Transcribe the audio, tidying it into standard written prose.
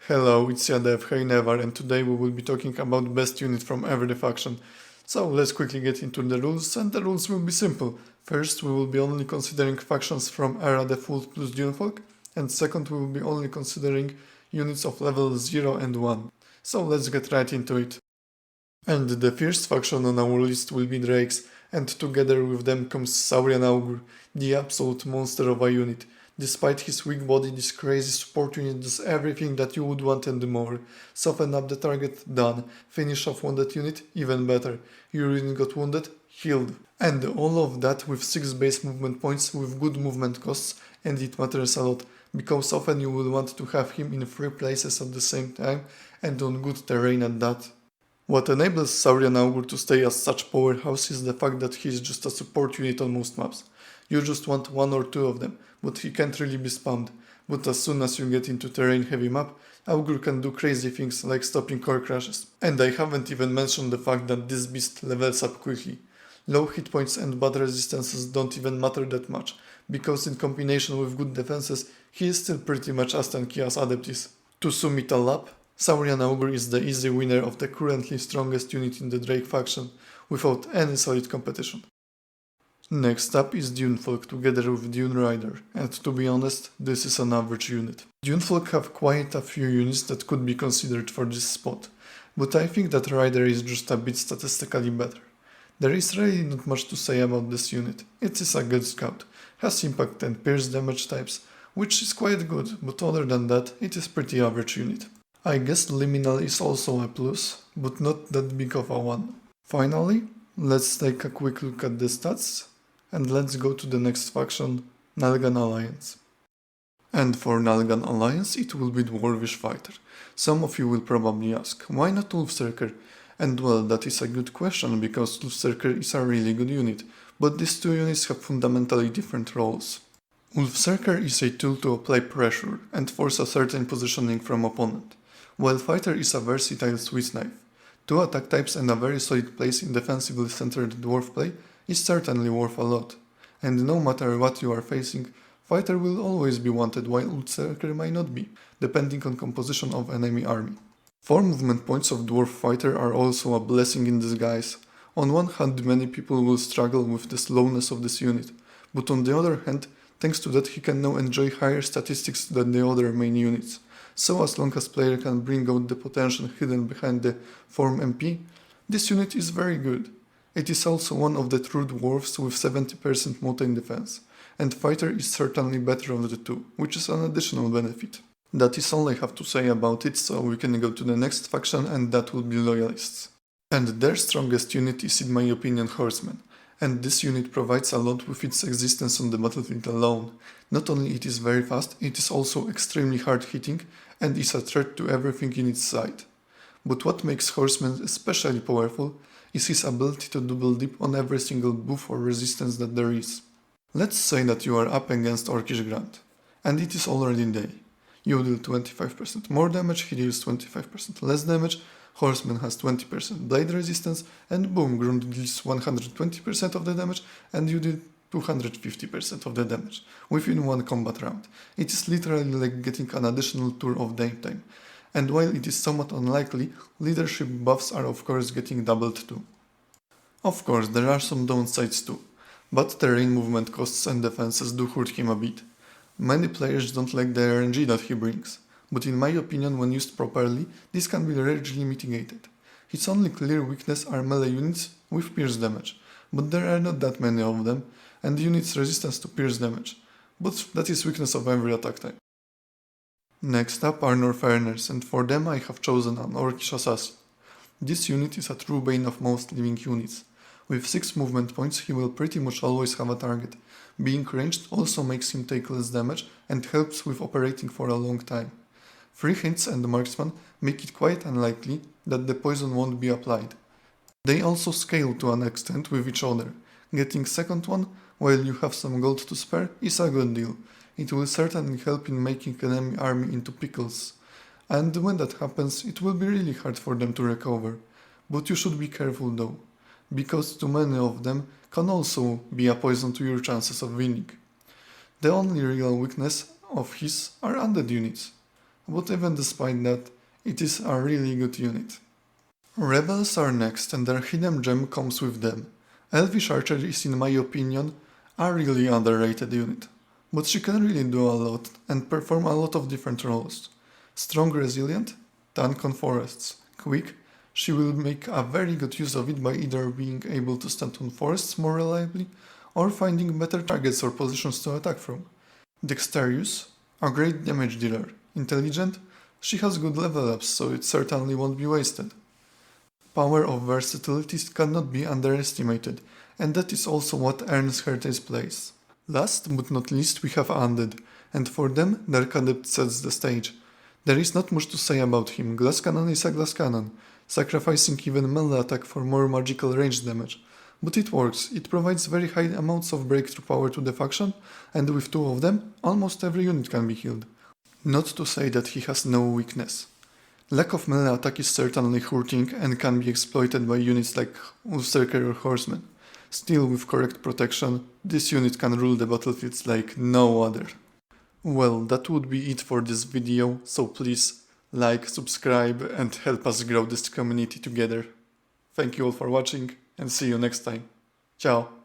Hello, it's Adept Hejnewar, and today we will be talking about best unit from every faction. So let's quickly get into the rules, and the rules will be simple. First, we will be only considering factions from Era Default plus Dunefolk, and second, we will be only considering units of level 0 and 1. So let's get right into it. And the first faction on our list will be Drakes, and together with them comes Saurian Augur, the absolute monster of a unit. Despite his weak body, this crazy support unit does everything that you would want and more. Soften up the target, done. Finish off wounded unit, even better. Your unit got wounded, healed. And all of that with 6 base movement points with good movement costs, and it matters a lot, because often you will want to have him in 3 places at the same time, and on good terrain at that. What enables Saurian Augur to stay as such powerhouse is the fact that he is just a support unit on most maps. You just want 1 or 2 of them, but he can't really be spammed. But as soon as you get into terrain heavy map, Augur can do crazy things like stopping core crashes. And I haven't even mentioned the fact that this beast levels up quickly. Low hit points and bad resistances don't even matter that much, because in combination with good defenses, he is still pretty much as tanky as Adept is. To sum it all up, Saurian Augur is the easy winner of the currently strongest unit in the Drake faction, without any solid competition. Next up is Dunefolk together with Dune Rider, and to be honest, this is an average unit. Dunefolk have quite a few units that could be considered for this spot, but I think that Rider is just a bit statistically better. There is really not much to say about this unit. It is a good scout, has impact and pierce damage types, which is quite good, but other than that, it is pretty average unit. I guess Liminal is also a plus, but not that big of a one. Finally, let's take a quick look at the stats, and let's go to the next faction, Nalgan Alliance. And for Nalgan Alliance it will be Dwarvish Fighter. Some of you will probably ask, why not Ulfserker? And well, that is a good question because Ulfserker is a really good unit, but these two units have fundamentally different roles. Ulfserker is a tool to apply pressure and force a certain positioning from opponent, while Fighter is a versatile Swiss knife. 2 attack types and a very solid place in defensively centered dwarf play is certainly worth a lot, and no matter what you are facing, Fighter will always be wanted while Ulfserker might not be, depending on composition of enemy army. 4 movement points of Dwarf Fighter are also a blessing in disguise. On one hand, many people will struggle with the slowness of this unit, but on the other hand, thanks to that he can now enjoy higher statistics than the other main units. So as long as player can bring out the potential hidden behind the Form MP, this unit is very good. It is also one of the true dwarfs with 70% mountain defense, and Fighter is certainly better of the two, which is an additional benefit. That is all I have to say about it, so we can go to the next faction, and that will be Loyalists. And their strongest unit is in my opinion Horseman, and this unit provides a lot with its existence on the battlefield alone. Not only it is very fast, it is also extremely hard hitting and is a threat to everything in its sight. But what makes Horseman especially powerful is his ability to double dip on every single buff or resistance that there is. Let's say that you are up against Orcish Grunt, and it is already day. You deal 25% more damage, he deals 25% less damage, Horseman has 20% blade resistance, and boom, Grunt deals 120% of the damage, and you deal 250% of the damage, within one combat round. It is literally like getting an additional tour of game time. And while it is somewhat unlikely, leadership buffs are of course getting doubled too. Of course, there are some downsides too, but terrain movement costs and defenses do hurt him a bit. Many players don't like the RNG that he brings, but in my opinion when used properly, this can be largely mitigated. His only clear weakness are melee units with pierce damage, but there are not that many of them, and units resistance to pierce damage, but that is weakness of every attack type. Next up are Northerners, and for them I have chosen an Orcish Assassin. This unit is a true bane of most living units. With 6 movement points he will pretty much always have a target. Being ranged also makes him take less damage and helps with operating for a long time. 3 hints and Marksman make it quite unlikely that the poison won't be applied. They also scale to an extent with each other. Getting second one, while you have some gold to spare, is a good deal. It will certainly help in making enemy army into pickles, and when that happens it will be really hard for them to recover. But you should be careful though, because too many of them can also be a poison to your chances of winning. The only real weakness of his are undead units. but even despite that, it is a really good unit. Rebels are next and their hidden gem comes with them. Elvish Archer is in my opinion a really underrated unit, but she can really do a lot and perform a lot of different roles. Strong resilient, tank on forests, quick, she will make a very good use of it by either being able to stand on forests more reliably or finding better targets or positions to attack from. Dexterous, a great damage dealer. Intelligent, she has good level ups so it certainly won't be wasted. Power of versatility cannot be underestimated, and that is also what earns her this place. Last but not least we have Undead, and for them their Adept sets the stage. There is not much to say about him, glass cannon is a glass cannon, sacrificing even melee attack for more magical range damage. But it works, it provides very high amounts of breakthrough power to the faction, and with two of them, almost every unit can be healed. Not to say that he has no weakness. Lack of melee attack is certainly hurting and can be exploited by units like Ulsterker or Horseman. Still, with correct protection, this unit can rule the battlefields like no other. Well, that would be it for this video, so please like, subscribe and help us grow this community together. Thank you all for watching and see you next time. Ciao!